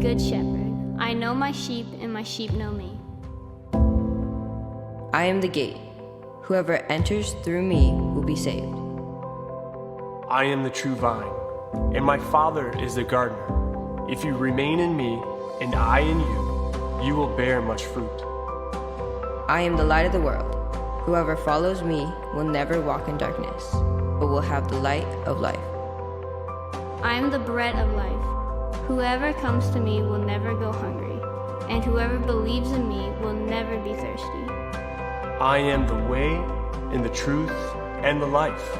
good shepherd. I know my sheep, and my sheep know me. I am the gate. Whoever enters through me will be saved. I am the true vine, and my Father is the gardener. If you remain in me, and I in you, you will bear much fruit. I am the light of the world. Whoever follows me will never walk in darkness, but will have the light of life. I am the bread of life. Whoever comes to me will never go hungry, and whoever believes in me will never be thirsty. I am the way, and the truth, and the life.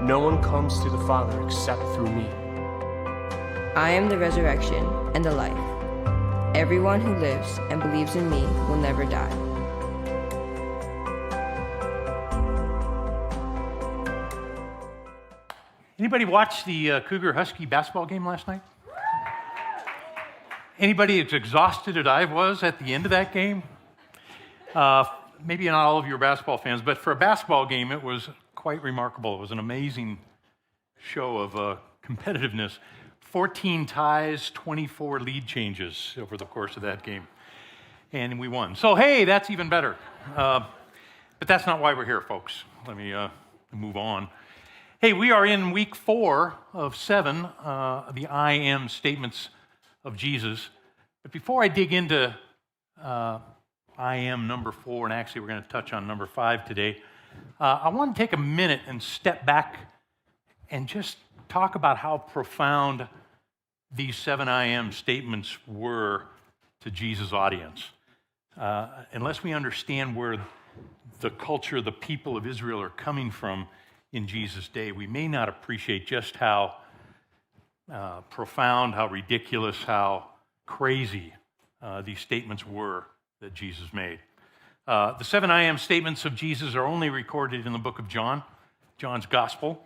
No one comes to the Father except through me. I am the resurrection and the life. Everyone who lives and believes in me will never die. Anybody watch the Cougar-Husky basketball game last night? Anybody as exhausted as I was at the end of that game? Maybe not all of you are basketball fans, but for a basketball game, it was quite remarkable. It was an amazing show of competitiveness. 14 ties, 24 lead changes over the course of that game. And we won. So, hey, that's even better. But that's not why we're here, folks. Let me move on. Hey, we are in week 4 of 7, the I am statements of Jesus. But before I dig into I am number 4, and actually we're going to touch on number 5 today, I want to take a minute and step back and just talk about how profound these 7 I am statements were to Jesus' audience. Unless we understand where the culture, the people of Israel are coming from in Jesus' day, we may not appreciate just how profound, how ridiculous, how crazy these statements were that Jesus made. The 7 I am statements of Jesus are only recorded in the book of John, John's Gospel.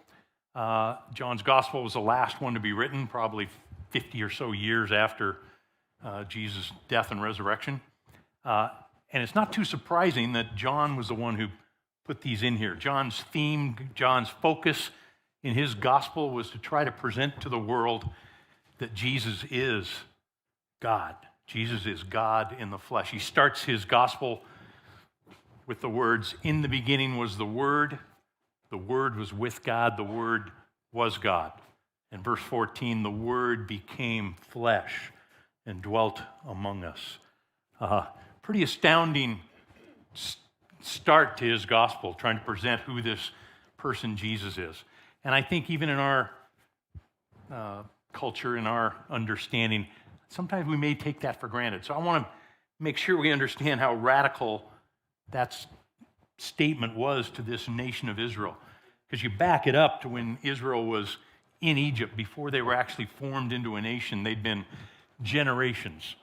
John's Gospel was the last one to be written, probably 50 or so years after Jesus' death and resurrection. And it's not too surprising that John was the one who put these in here. John's theme, John's focus in his gospel was to try to present to the world that Jesus is God. Jesus is God in the flesh. He starts his gospel with the words, "In the beginning was the Word was with God, the Word was God." In verse 14, the Word became flesh and dwelt among us. Pretty astounding start to his gospel, trying to present who this person Jesus is. And I think even in our culture, in our understanding, sometimes we may take that for granted. So I want to make sure we understand how radical that statement was to this nation of Israel. Because you back it up to when Israel was in Egypt, before they were actually formed into a nation, they'd been generations,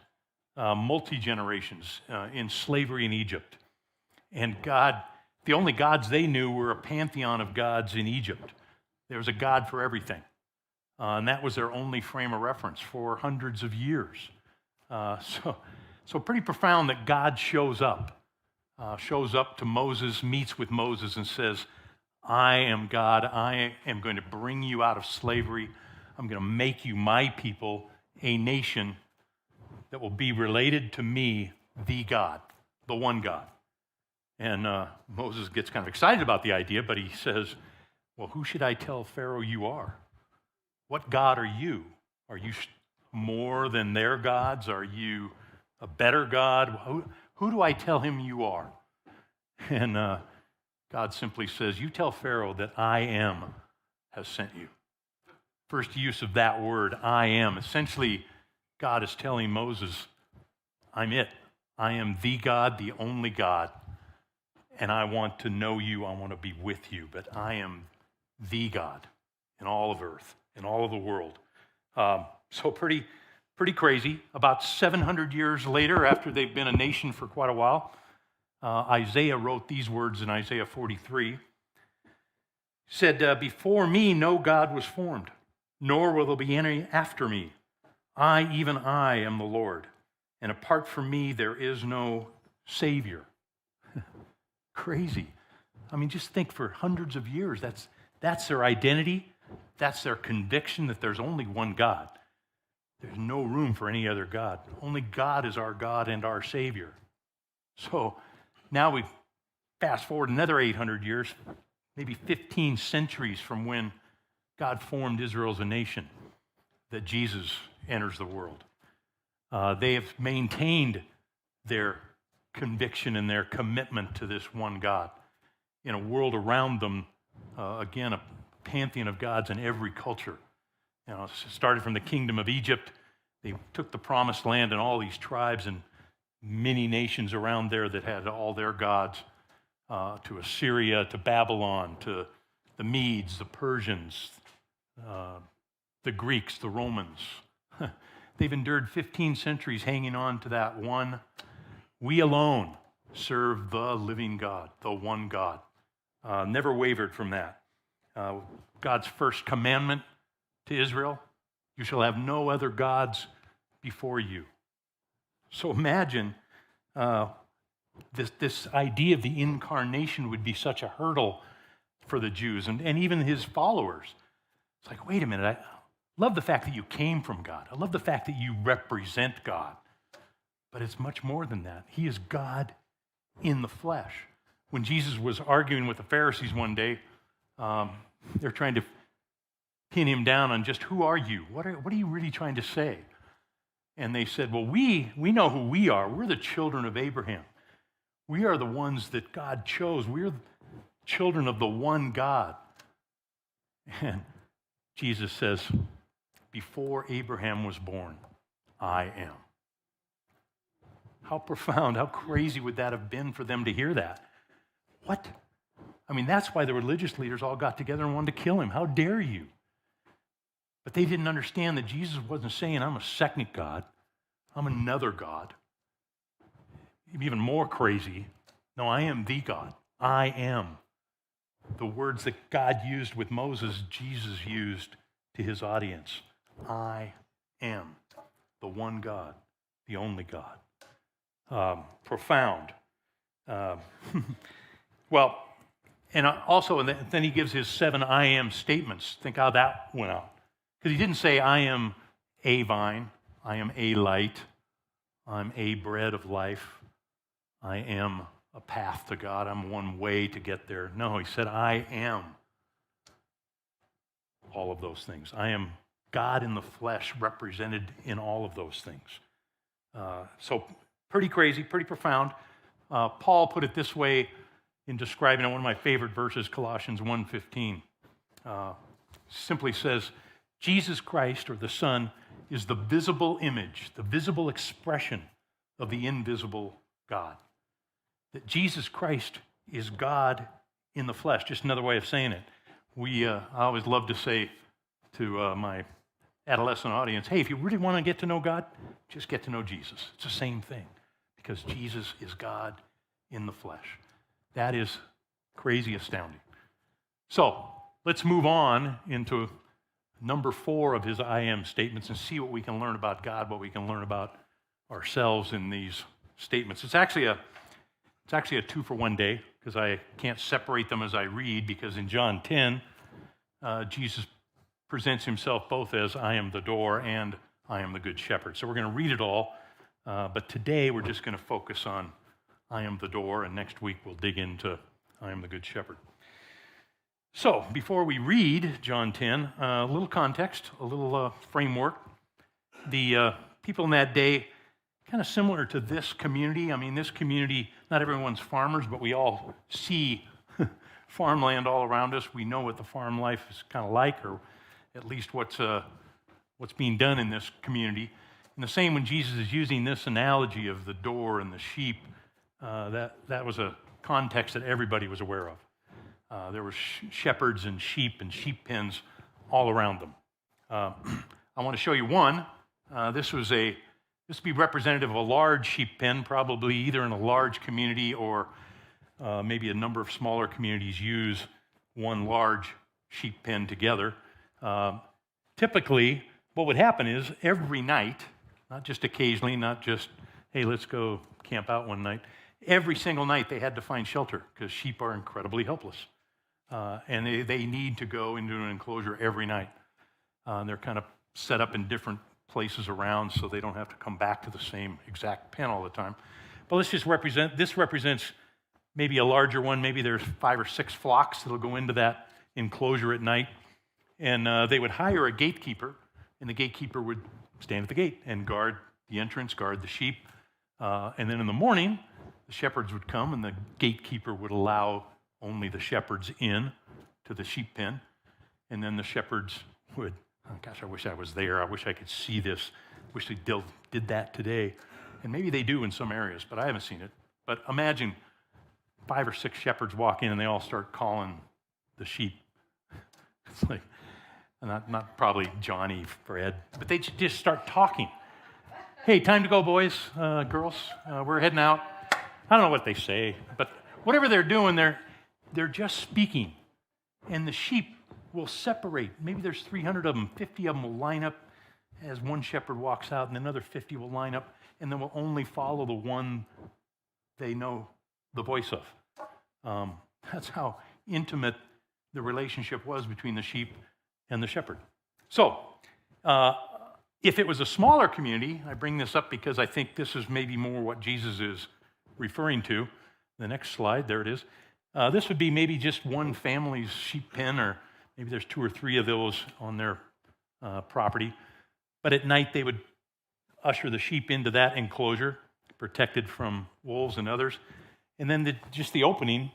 multi-generations in slavery in Egypt. And God, the only gods they knew were a pantheon of gods in Egypt. There was a God for everything. And that was their only frame of reference for hundreds of years. So pretty profound that God shows up to Moses, meets with Moses and says, I am God. I am going to bring you out of slavery. I'm going to make you my people, a nation that will be related to me, the God, the one God. And Moses gets kind of excited about the idea, but he says, well, who should I tell Pharaoh you are? What God are you? Are you more than their gods? Are you a better God? Who do I tell him you are? And God simply says, you tell Pharaoh that I am has sent you. First use of that word, I am. Essentially, God is telling Moses, I'm it. I am the God, the only God, and I want to know you. I want to be with you, but I am the God in all of earth, in all of the world. So pretty crazy. About 700 years later, after they've been a nation for quite a while, Isaiah wrote these words in Isaiah 43. He said, before me no God was formed, nor will there be any after me. Even I am the Lord, and apart from me there is no Savior. Crazy. I mean, just think, for hundreds of years, that's their identity. That's their conviction that there's only one God. There's no room for any other God. Only God is our God and our Savior. So now we fast forward another 800 years, maybe 15 centuries from when God formed Israel as a nation, that Jesus enters the world. They have maintained their conviction and their commitment to this one God. In a world around them, again, a pantheon of gods in every culture. You know, it started from the kingdom of Egypt. They took the promised land and all these tribes and many nations around there that had all their gods, to Assyria, to Babylon, to the Medes, the Persians, the Greeks, the Romans. They've endured 15 centuries hanging on to that one. We alone serve the living God, the one God. Never wavered from that. God's first commandment to Israel, you shall have no other gods before you. So imagine this idea of the incarnation would be such a hurdle for the Jews and even his followers. It's like, wait a minute, I love the fact that you came from God. I love the fact that you represent God. But it's much more than that. He is God in the flesh. When Jesus was arguing with the Pharisees one day, they're trying to pin him down on just, who are you? What are you really trying to say? And they said, well, we know who we are. We're the children of Abraham. We are the ones that God chose. We're children of the one God. And Jesus says, before Abraham was born, I am. How profound, how crazy would that have been for them to hear that? What? I mean, that's why the religious leaders all got together and wanted to kill him. How dare you? But they didn't understand that Jesus wasn't saying, I'm a second God. I'm another God. Even more crazy. No, I am the God. I am. The words that God used with Moses, Jesus used to his audience. I am the one God, the only God. Profound. Well, and also, then he gives his 7 I am statements. Think how that went out. Because he didn't say, I am a vine, I am a light, I'm a bread of life, I am a path to God, I'm one way to get there. No, he said, I am all of those things. I am God in the flesh represented in all of those things. So pretty crazy, pretty profound. Paul put it this way in describing it, one of my favorite verses, Colossians 1:15. Simply says, Jesus Christ, or the Son, is the visible image, the visible expression of the invisible God. That Jesus Christ is God in the flesh. Just another way of saying it. I always love to say to my adolescent audience, hey, if you really want to get to know God, just get to know Jesus. It's the same thing, because Jesus is God in the flesh. That is crazy astounding. So let's move on into number 4 of his I am statements and see what we can learn about God, what we can learn about ourselves in these statements. It's actually a 2-for-1 day, because I can't separate them as I read, because in John 10, Jesus presents himself both as I am the door and I am the good shepherd. So we're going to read it all, but today we're just going to focus on I am the door, and next week we'll dig into I am the good shepherd. So before we read John 10, a little context, a little framework. The people in that day, kind of similar to this community. I mean, this community, not everyone's farmers, but we all see farmland all around us. We know what the farm life is kind of like, or at least what's being done in this community. And the same when Jesus is using this analogy of the door and the sheep, that was a context that everybody was aware of. There were shepherds and sheep pens all around them. I want to show you one. This would be representative of a large sheep pen, probably either in a large community or maybe a number of smaller communities use one large sheep pen together. Typically, what would happen is every night, not just occasionally, not just, hey, let's go camp out one night. Every single night they had to find shelter, because sheep are incredibly helpless. And they need to go into an enclosure every night. They're kind of set up in different places around so they don't have to come back to the same exact pen all the time. But this represents maybe a larger one. Maybe there's 5 or 6 flocks that'll go into that enclosure at night. And they would hire a gatekeeper, and the gatekeeper would stand at the gate and guard the entrance, guard the sheep. And then in the morning, the shepherds would come, and the gatekeeper would allow only the shepherds in to the sheep pen. And then the shepherds would, oh gosh, I wish I was there. I wish I could see this. I wish they did that today. And maybe they do in some areas, but I haven't seen it. But imagine 5 or 6 shepherds walk in, and they all start calling the sheep. It's like, not probably Johnny, Fred, but they just start talking. Hey, time to go, boys, girls. We're heading out. I don't know what they say, but whatever they're doing, they're just speaking. And the sheep will separate. Maybe there's 300 of them. 50 of them will line up as one shepherd walks out, and another 50 will line up, and then will only follow the one they know the voice of. That's how intimate the relationship was between the sheep and the shepherd. So, if it was a smaller community, I bring this up because I think this is maybe more what Jesus is referring to. The next slide, there it is. This would be maybe just one family's sheep pen, or maybe there's 2 or 3 of those on their property. But at night, they would usher the sheep into that enclosure, protected from wolves and others. And then just the opening,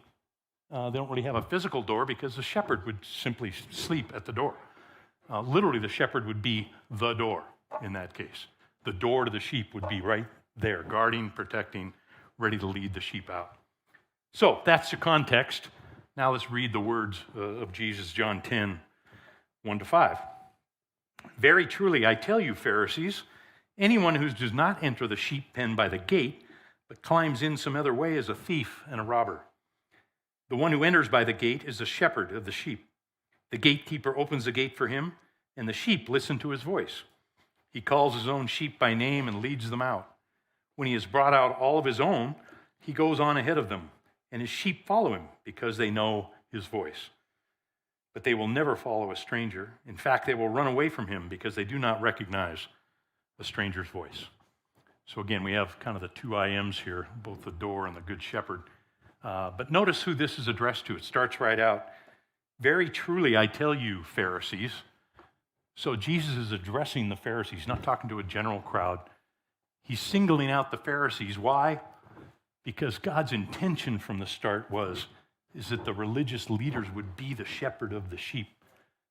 they don't really have a physical door because the shepherd would simply sleep at the door. Literally, the shepherd would be the door in that case. The door to the sheep would be right there, guarding, protecting, ready to lead the sheep out. So that's the context. Now let's read the words of Jesus, John 10, 1-5. Very truly, I tell you, Pharisees, anyone who does not enter the sheep pen by the gate, but climbs in some other way is a thief and a robber. The one who enters by the gate is the shepherd of the sheep. The gatekeeper opens the gate for him, and the sheep listen to his voice. He calls his own sheep by name and leads them out. When he has brought out all of his own, he goes on ahead of them, and his sheep follow him because they know his voice. But they will never follow a stranger. In fact, they will run away from him because they do not recognize a stranger's voice. So again, we have kind of the 2 I Ams here, both the door and the good shepherd. But notice who this is addressed to. It starts right out. Very truly, I tell you, Pharisees. So Jesus is addressing the Pharisees, not talking to a general crowd. He's singling out the Pharisees. Why? Because God's intention from the start is that the religious leaders would be the shepherd of the sheep,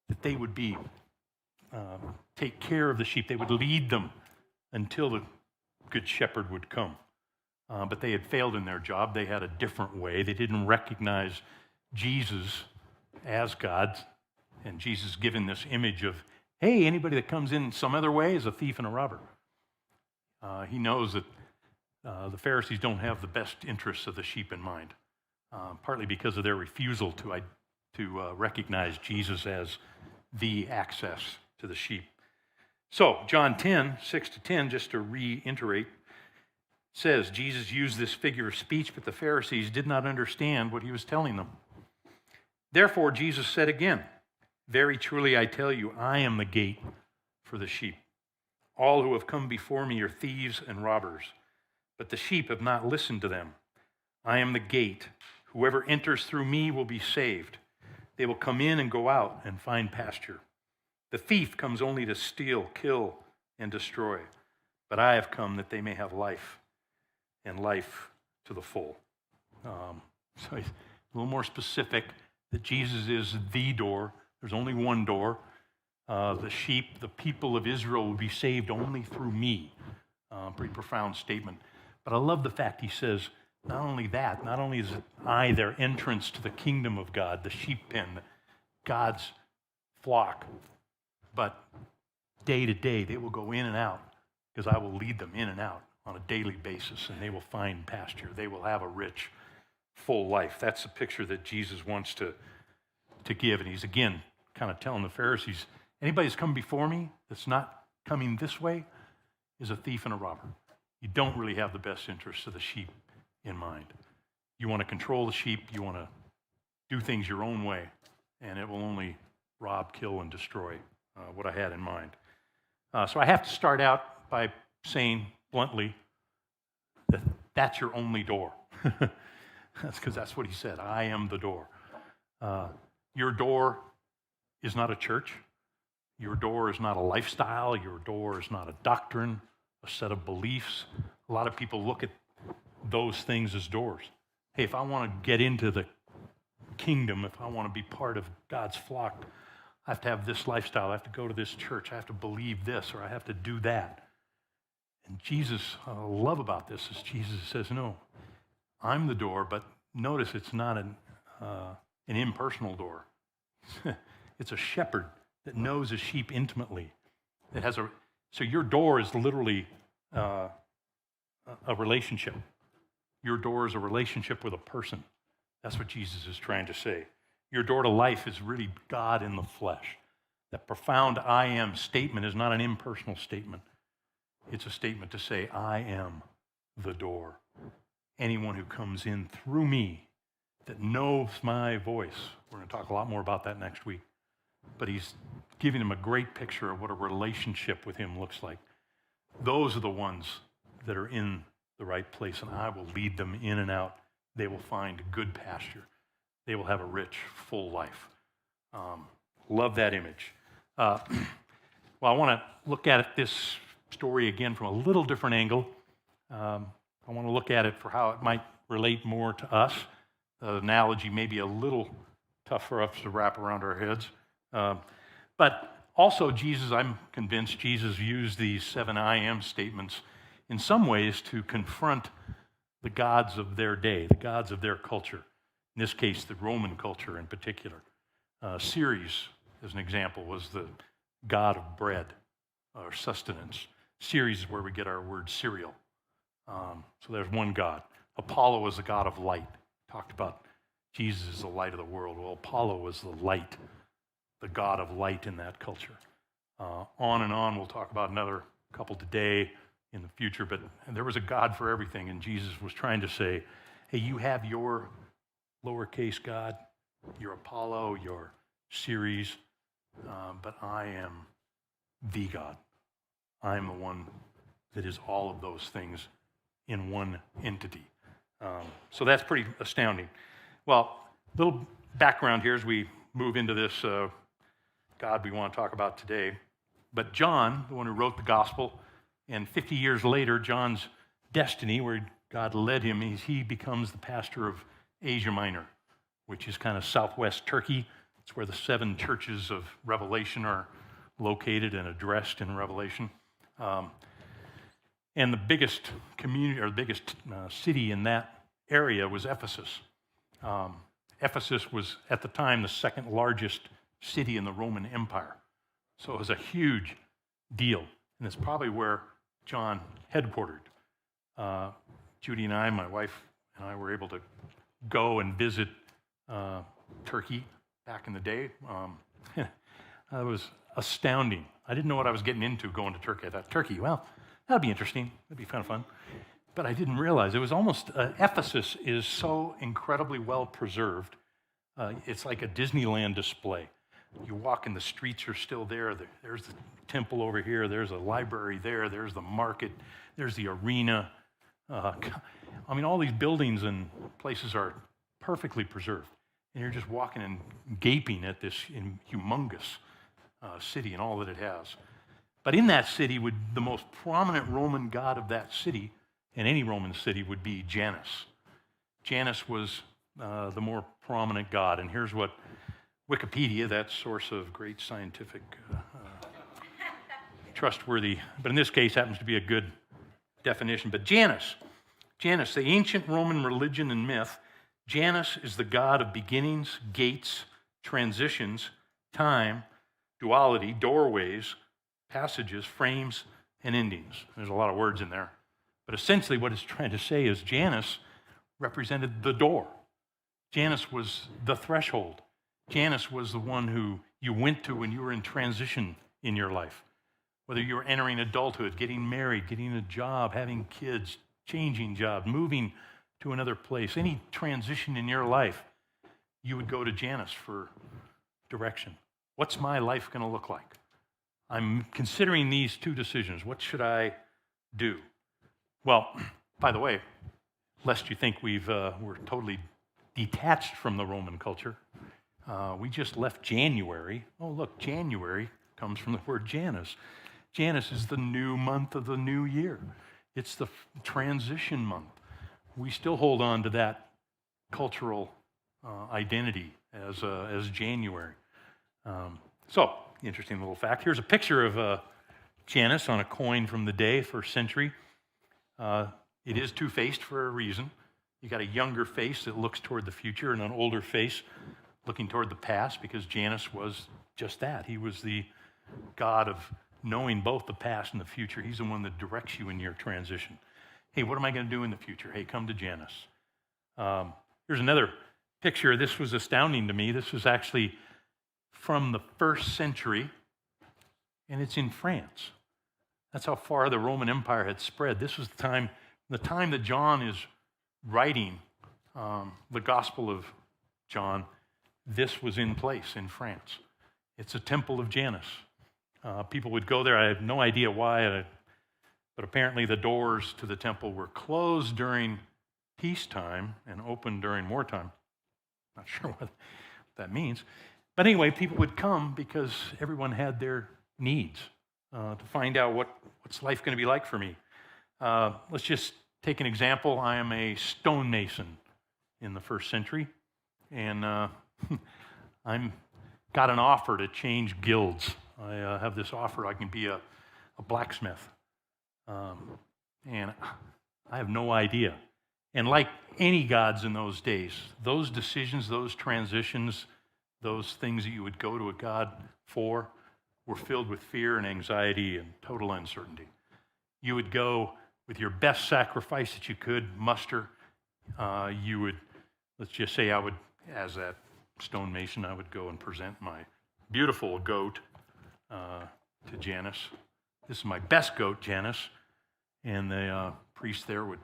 that they would be take care of the sheep. They would lead them until the good shepherd would come. But they had failed in their job. They had a different way. They didn't recognize Jesus as God, and Jesus given this image of, hey, anybody that comes in some other way is a thief and a robber. He knows that the Pharisees don't have the best interests of the sheep in mind, partly because of their refusal to recognize Jesus as the access to the sheep. So, John 10, 6-10, just to reiterate, says Jesus used this figure of speech, but the Pharisees did not understand what he was telling them. Therefore, Jesus said again, very truly I tell you, I am the gate for the sheep. All who have come before me are thieves and robbers, but the sheep have not listened to them. I am the gate. Whoever enters through me will be saved. They will come in and go out and find pasture. The thief comes only to steal, kill, and destroy. But I have come that they may have life, and life to the full. So he's a little more specific that Jesus is the door. There's only one door. The sheep, the people of Israel will be saved only through me. Pretty profound statement. But I love the fact he says, not only that, not only is I their entrance to the kingdom of God, the sheep pen, God's flock, but day to day they will go in and out because I will lead them in and out on a daily basis, and they will find pasture. They will have a rich, full life. That's the picture that Jesus wants to give. And he's, again, kind of telling the Pharisees, anybody that's come before me that's not coming this way is a thief and a robber. You don't really have the best interests of the sheep in mind. You want to control the sheep. You want to do things your own way, and it will only rob, kill, and destroy what I had in mind. So I have to start out by saying bluntly that that's your only door. That's because that's what he said. I am the door. Your door is not a church. Your door is not a lifestyle. Your door is not a doctrine, a set of beliefs. A lot of people look at those things as doors. Hey, if I want to get into the kingdom, if I want to be part of God's flock, I have to have this lifestyle. I have to go to this church. I have to believe this, or I have to do that. And Jesus, what I love about this is Jesus says, no, I'm the door, but notice it's not an impersonal door. It's a shepherd that knows his sheep intimately. So your door is literally a relationship. Your door is a relationship with a person. That's what Jesus is trying to say. Your door to life is really God in the flesh. That profound I am statement is not an impersonal statement. It's a statement to say, I am the door. Anyone who comes in through me that knows my voice. We're going to talk a lot more about that next week. But he's giving them a great picture of what a relationship with him looks like. Those are the ones that are in the right place, and I will lead them in and out. They will find good pasture. They will have a rich, full life. Love that image. Well, I want to look at this story again from a little different angle. I want to look at it for how it might relate more to us. The analogy may be a little tough for us to wrap around our heads. But also Jesus, I'm convinced Jesus used these 7 I am statements in some ways to confront the gods of their day, the gods of their culture. In this case, the Roman culture in particular. Ceres, as an example, was the god of bread or sustenance. Ceres is where we get our word cereal. So there's one god. Apollo was the god of light. Talked about Jesus is the light of the world. Well, Apollo was the light, the god of light in that culture. On and on, we'll talk about another couple today in the future, but there was a God for everything, and Jesus was trying to say, hey, you have your lowercase God, your Apollo, your Ceres, but I am the God. I am the one that is all of those things in one entity. So that's pretty astounding. Well, a little background here as we move into this God we want to talk about today. But John, the one who wrote the gospel, and 50 years later, John's destiny, where God led him, is he becomes the pastor of Asia Minor, which is kind of southwest Turkey. It's where the 7 churches of Revelation are located and addressed in Revelation. And the biggest community, or the biggest city in that area was Ephesus. Ephesus was, at the time, the 2nd largest city in the Roman Empire. So it was a huge deal. And it's probably where John headquartered. Judy and I, my wife and I, were able to go and visit Turkey back in the day. It was astounding. I didn't know what I was getting into going to Turkey. I thought, Turkey, well, that'd be interesting. That'd be kind of fun. But I didn't realize it was almost, Ephesus is so incredibly well preserved. It's like a Disneyland display. You walk and the streets are still there. There's the temple over here. There's a library there. There's the market. There's the arena. I mean, all these buildings and places are perfectly preserved. And you're just walking and gaping at this humongous city and all that it has. But in that city, the most prominent Roman god of that city, and any Roman city, would be Janus. Janus was the more prominent god. And here's what Wikipedia, that source of great scientific, trustworthy, but in this case happens to be a good definition. But Janus, the ancient Roman religion and myth, Janus is the god of beginnings, gates, transitions, time, duality, doorways, passages, frames, and endings. There's a lot of words in there. But essentially what it's trying to say is Janus represented the door. Janus was the threshold. Janus was the one who you went to when you were in transition in your life. Whether you were entering adulthood, getting married, getting a job, having kids, changing jobs, moving to another place, any transition in your life, you would go to Janus for direction. What's my life going to look like? I'm considering these two decisions. What should I do? Well, by the way, lest you think we're totally detached from the Roman culture, we just left January. Oh, look, January comes from the word Janus. Janus is the new month of the new year. It's the transition month. We still hold on to that cultural identity as January. So, interesting little fact. Here's a picture of Janus on a coin from the day, first century. It is two-faced for a reason. You got a younger face that looks toward the future and an older face looking toward the past, because Janus was just that. He was the god of knowing both the past and the future. He's the one that directs you in your transition. Hey, what am I going to do in the future? Hey, come to Janus. Here's another picture. This was astounding to me. This was actually from the first century, and it's in France. That's how far the Roman Empire had spread. This was the time that John is writing the Gospel of John. This was in place in France. It's a temple of Janus. People would go there. I have no idea why, but apparently the doors to the temple were closed during peacetime and open during wartime. Not sure what that means. But anyway, people would come because everyone had their needs to find out what's life going to be like for me. Let's just take an example. I am a stonemason in the first century, and I'm got an offer to change guilds. I have this offer. I can be a blacksmith, and I have no idea. And like any gods in those days, those decisions, those transitions, those things that you would go to a god for were filled with fear and anxiety and total uncertainty. You would go with your best sacrifice that you could muster. You would, let's just say I would, as that stonemason, I would go and present my beautiful goat to Janus. This is my best goat, Janus. And the priest there would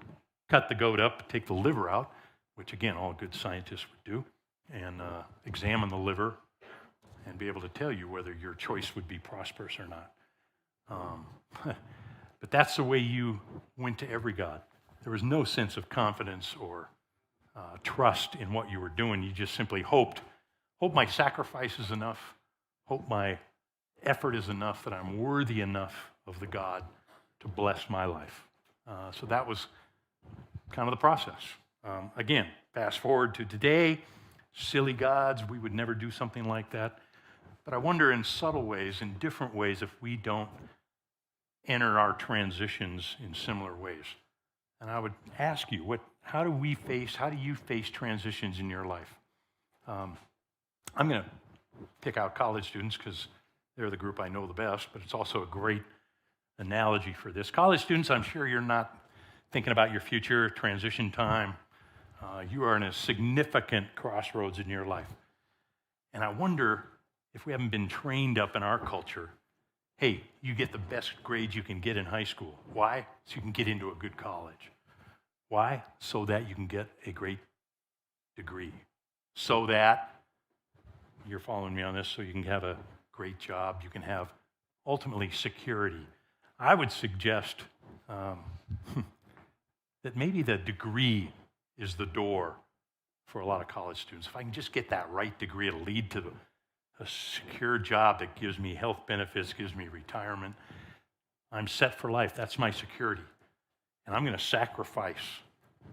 cut the goat up, take the liver out, which again, all good scientists would do, and examine the liver and be able to tell you whether your choice would be prosperous or not. But that's the way you went to every god. There was no sense of confidence or trust in what you were doing. You just simply hoped my sacrifice is enough, hope my effort is enough, that I'm worthy enough of the God to bless my life. So that was kind of the process. Again, fast forward to today, silly gods, we would never do something like that. But I wonder in subtle ways, in different ways, if we don't enter our transitions in similar ways. And I would ask you, how do you face transitions in your life? I'm going to pick out college students because they're the group I know the best, but it's also a great analogy for this. College students, I'm sure you're not thinking about your future, transition time. You are in a significant crossroads in your life. And I wonder if we haven't been trained up in our culture. Hey, you get the best grades you can get in high school. Why? So you can get into a good college. Why? So that you can get a great degree. So that, you're following me on this, so you can have a great job. You can have, ultimately, security. I would suggest that maybe the degree is the door for a lot of college students. If I can just get that right degree, it'll lead to a secure job that gives me health benefits, gives me retirement. I'm set for life. That's my security. And I'm going to sacrifice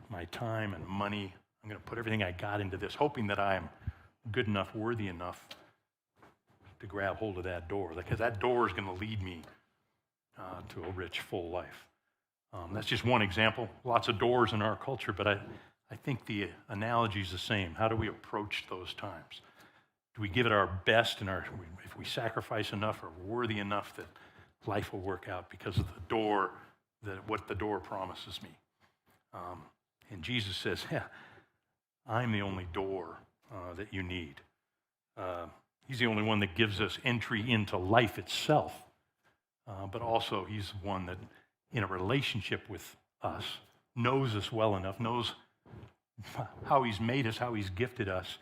my time and money. I'm going to put everything I got into this, hoping that I am good enough, worthy enough to grab hold of that door, because that door is going to lead me to a rich, full life. That's just one example. Lots of doors in our culture, but I think the analogy is the same. How do we approach those times? Do we give it our best, and if we sacrifice enough or worthy enough that life will work out because of the door, what the door promises me? And Jesus says, yeah, I'm the only door that you need. He's the only one that gives us entry into life itself, but also he's the one that, in a relationship with us, knows us well enough, knows how he's made us, how he's gifted us,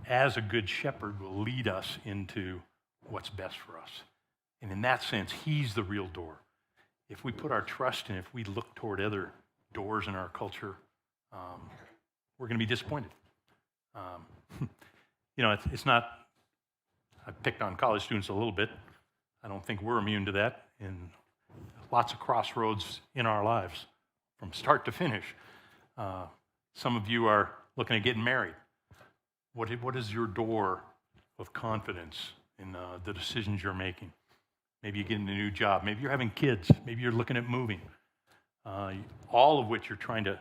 as a good shepherd will lead us into what's best for us. And in that sense, he's the real door. If we put our trust in, if we look toward other doors in our culture, we're going to be disappointed. It's not, I picked on college students a little bit. I don't think we're immune to that. In lots of crossroads in our lives, from start to finish. Some of you are looking at getting married. What is your door of confidence in the decisions you're making? Maybe you're getting a new job. Maybe you're having kids. Maybe you're looking at moving. All of which you're trying to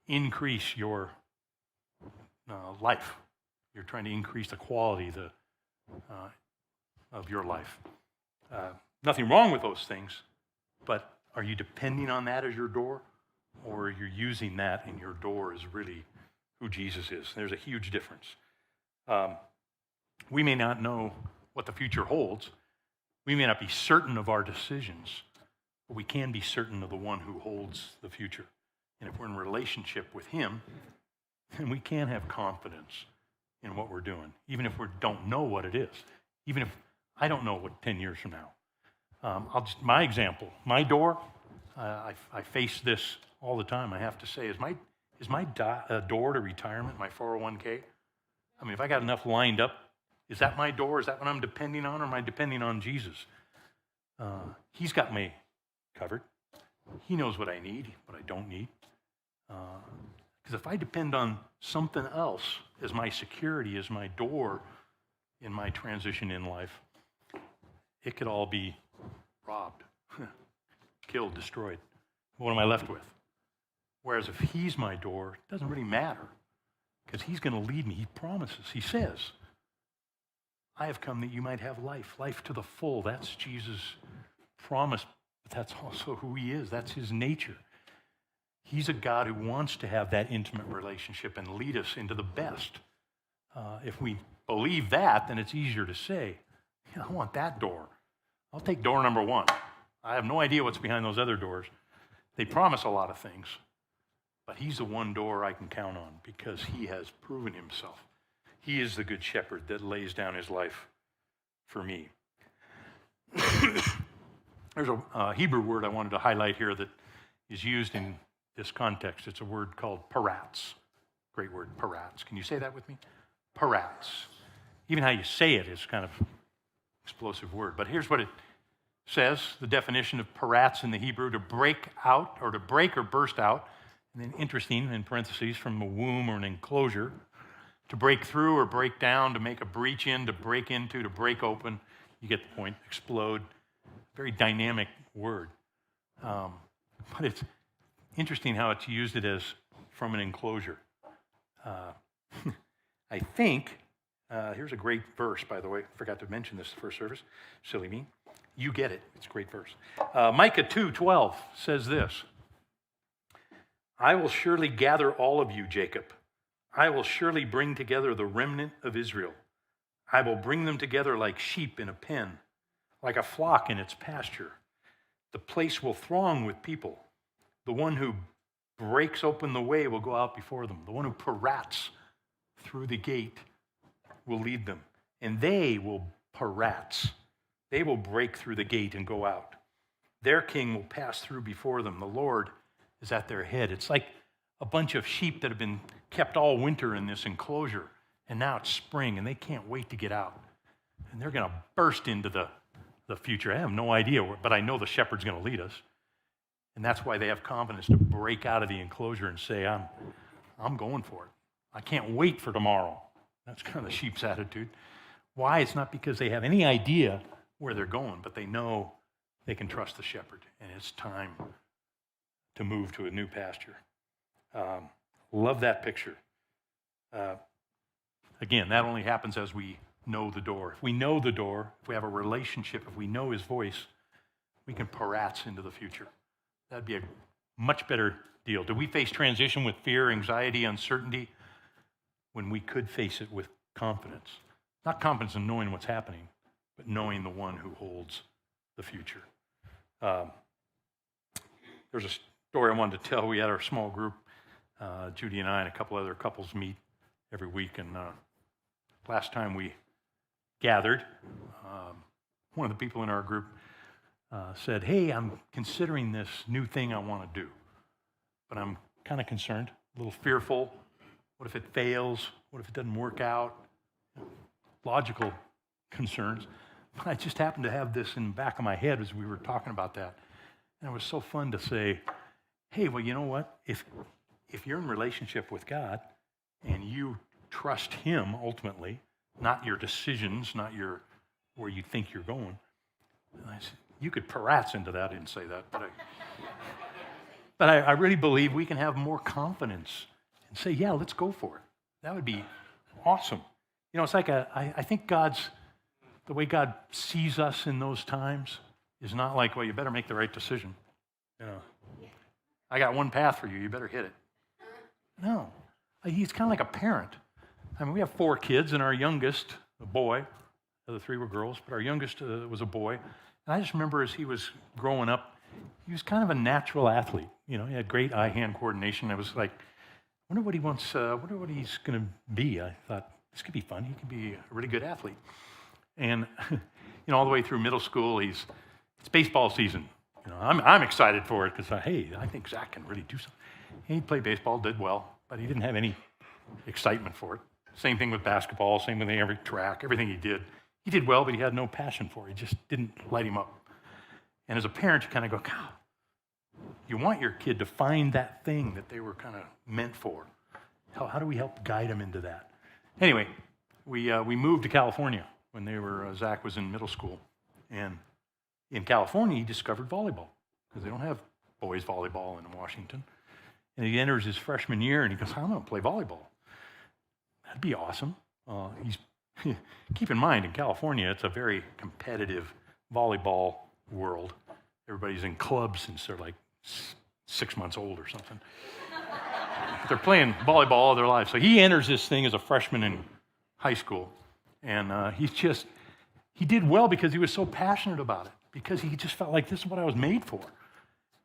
increase your life. You're trying to increase the quality of your life. Nothing wrong with those things, but are you depending on that as your door? Or you're using that and your door is really who Jesus is? There's a huge difference. We may not know what the future holds. We may not be certain of our decisions, but we can be certain of the one who holds the future. And if we're in relationship with him, then we can have confidence in what we're doing, even if we don't know what it is. Even if I don't know what 10 years from now. My example, my door, I face this all the time, I have to say, is my door to retirement, my 401k? I mean, if I got enough lined up, is that my door? Is that what I'm depending on, or am I depending on Jesus? He's got me covered. He knows what I need, what I don't need. Because if I depend on something else as my security, as my door in my transition in life, it could all be robbed, killed, destroyed. What am I left with? Whereas if he's my door, it doesn't really matter, because he's going to lead me. He promises. He says, I have come that you might have life to the full. That's Jesus' promise, but that's also who he is. That's his nature. He's a God who wants to have that intimate relationship and lead us into the best. If we believe that, then it's easier to say, I want that door. I'll take door number one. I have no idea what's behind those other doors. They promise a lot of things, but he's the one door I can count on because he has proven himself. He is the good shepherd that lays down his life for me. There's a Hebrew word I wanted to highlight here that is used in this context. It's a word called parats. Great word, parats. Can you say that with me? Parats. Even how you say it is kind of explosive word. But here's what it says, the definition of parats in the Hebrew: to break out, or to break or burst out. And then interesting, in parentheses, from a womb or an enclosure. To break through or break down, to make a breach in, to break into, to break open. You get the point. Explode. Very dynamic word. But it's interesting how it's used it as from an enclosure. I think, here's a great verse, by the way. Forgot to mention this the first service. Silly me. You get it. It's a great verse. Micah 2:12 says this: I will surely gather all of you, Jacob. I will surely bring together the remnant of Israel. I will bring them together like sheep in a pen, like a flock in its pasture. The place will throng with people. The one who breaks open the way will go out before them. The one who parats through the gate will lead them. And they will parats. They will break through the gate and go out. Their king will pass through before them. The Lord is at their head. It's like a bunch of sheep that have been kept all winter in this enclosure, and now it's spring, and they can't wait to get out. And they're going to burst into the future. I have no idea, but I know the shepherd's going to lead us. And that's why they have confidence to break out of the enclosure and say, I'm going for it. I can't wait for tomorrow. That's kind of the sheep's attitude. Why? It's not because they have any idea where they're going, but they know they can trust the shepherd, and it's time to move to a new pasture. Love that picture. Again, that only happens as we know the door. If we know the door, if we have a relationship, if we know his voice, we can parats into the future. That'd be a much better deal. Do we face transition with fear, anxiety, uncertainty, when we could face it with confidence? Not confidence in knowing what's happening, but knowing the one who holds the future. There's a story I wanted to tell. We had our small group, Judy and I and a couple other couples meet every week. And last time we gathered, one of the people in our group said, hey, I'm considering this new thing I want to do, but I'm kind of concerned, a little fearful. What if it fails? What if it doesn't work out? Logical concerns. But I just happened to have this in the back of my head as we were talking about that. And it was so fun to say, hey, well, you know what? If you're in relationship with God and you trust Him ultimately, not your decisions, not where you think you're going, and I said, you could perhaps into that. I didn't say that, but I really believe we can have more confidence and say, yeah, let's go for it. That would be awesome. You know, it's like I think the way God sees us in those times is not like, well, you better make the right decision. You know, I got one path for you. You better hit it. No, He's kind of like a parent. I mean, we have 4 kids, and our youngest, a boy, the other 3 were girls, but our youngest was a boy. And I just remember as he was growing up, he was kind of a natural athlete. You know, he had great eye-hand coordination. I was like, wonder what he's going to be. I thought, this could be fun. He could be a really good athlete. And, you know, all the way through middle school, it's baseball season. You know, I'm excited for it because, hey, I think Zach can really do something. And he played baseball, did well, but he didn't have any excitement for it. Same thing with basketball, same with every track, everything he did. He did well, but he had no passion for it. It just didn't light him up. And as a parent, you kind of go, God, you want your kid to find that thing that they were kind of meant for. How do we help guide them into that? Anyway, we moved to California when Zach was in middle school. And in California, he discovered volleyball because they don't have boys volleyball in Washington. And he enters his freshman year, and he goes, I'm going to play volleyball. That'd be awesome. Keep in mind, in California, it's a very competitive volleyball world. Everybody's in clubs since they're like 6 months old or something. But they're playing volleyball all their lives. So he enters this thing as a freshman in high school. And he did well because he was so passionate about it, because he just felt like this is what I was made for.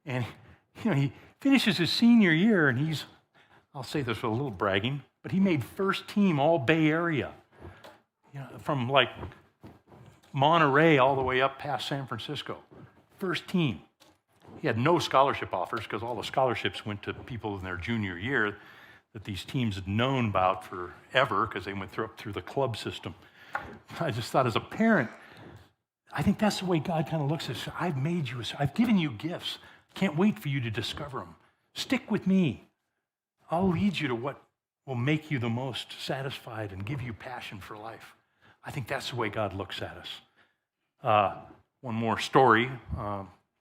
And, you know, he finishes his senior year, and I'll say this with a little bragging, but he made first team all Bay Area. You know, from like Monterey all the way up past San Francisco. First team. He had no scholarship offers because all the scholarships went to people in their junior year that these teams had known about forever because they went through the club system. I just thought, as a parent, I think that's the way God kind of looks at us. I've made you, I've given you gifts. Can't wait for you to discover them. Stick with me. I'll lead you to what will make you the most satisfied and give you passion for life. I think that's the way God looks at us. One more story.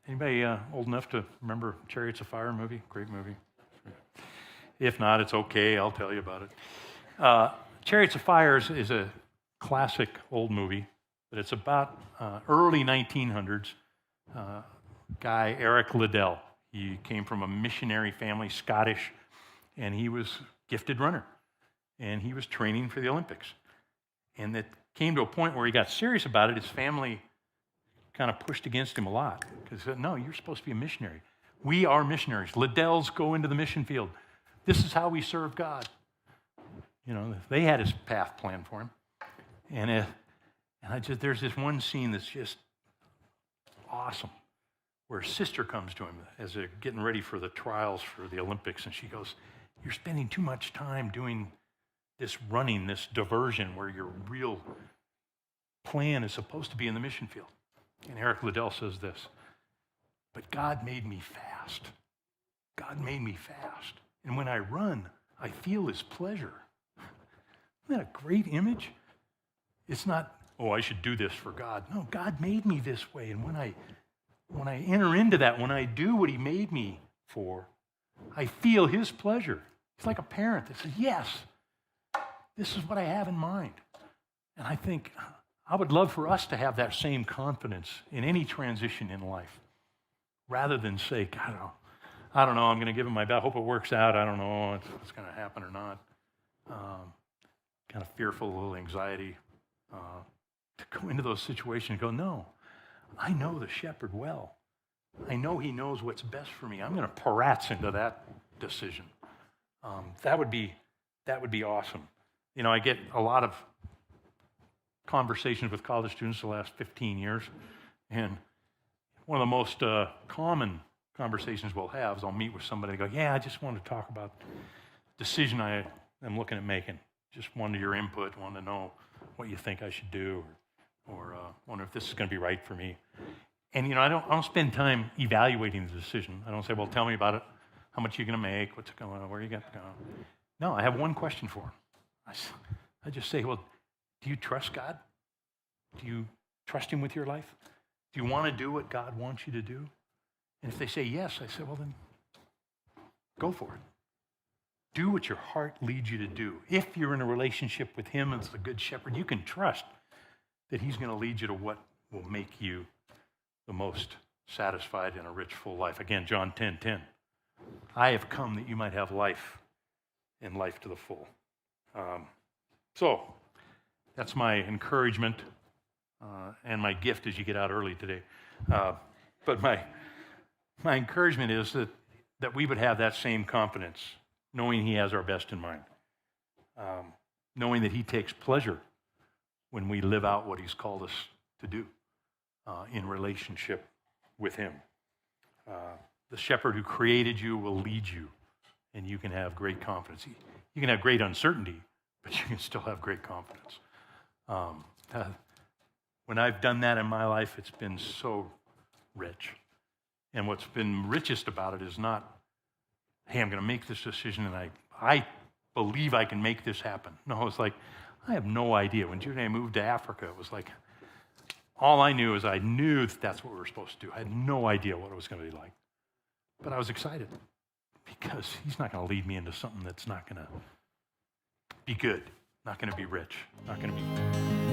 Anybody old enough to remember Chariots of Fire movie? Great movie. If not, it's okay. I'll tell you about it. Chariots of Fire is a classic old movie, but it's about early 1900s. Guy Eric Liddell. He came from a missionary family, Scottish, and he was a gifted runner. And he was training for the Olympics. And it came to a point where he got serious about it. His family kind of pushed against him a lot because he said, no, you're supposed to be a missionary. We are missionaries. Liddells go into the mission field. This is how we serve God. You know, they had his path planned for him. And there's this one scene that's just awesome, where his sister comes to him as they're getting ready for the trials for the Olympics, and she goes, you're spending too much time doing this running, this diversion, where your real plan is supposed to be in the mission field. And Eric Liddell says this, but God made me fast. God made me fast. And when I run, I feel His pleasure. Isn't that a great image? It's not, oh, I should do this for God. No, God made me this way. And when I enter into that, when I do what He made me for, I feel His pleasure. It's like a parent that says, yes, this is what I have in mind. And I think I would love for us to have that same confidence in any transition in life, rather than say, God, I don't know, I'm going to give it my best. I hope it works out. I don't know if it's going to happen or not. Kind of fearful, a little anxiety. To go into those situations and go, no, I know the shepherd well. I know he knows what's best for me. I'm going to paratz into that decision. That would be awesome. You know, I get a lot of conversations with college students the last 15 years, and one of the most common conversations we'll have is I'll meet with somebody and go, yeah, I just wanted to talk about the decision I am looking at making. Just wanted your input, wanted to know what you think I should do, or wonder if this is going to be right for me. And, I don't spend time evaluating the decision. I don't say, well, tell me about it, how much you're going to make, what's going on, where you got to go. No, I have one question for them. I just say, well, do you trust God? Do you trust him with your life? Do you want to do what God wants you to do? And if they say yes, I say, well, then go for it. Do what your heart leads you to do. If you're in a relationship with him as the good shepherd, you can trust that he's going to lead you to what will make you the most satisfied in a rich, full life. Again, John 10:10. I have come that you might have life and life to the full. So that's my encouragement and my gift as you get out early today. But my encouragement is that we would have that same confidence, knowing he has our best in mind, knowing that he takes pleasure when we live out what he's called us to do in relationship with him. The shepherd who created you will lead you, and you can have great confidence. You can have great uncertainty, but you can still have great confidence. When I've done that in my life, it's been so rich. And what's been richest about it is not, hey, I'm going to make this decision and I believe I can make this happen. No, it's like, I have no idea. When Jude and I moved to Africa, it was like, all I knew is I knew that that's what we were supposed to do. I had no idea what it was going to be like. But I was excited because he's not going to lead me into something that's not going to be good, not going to be rich, not going to be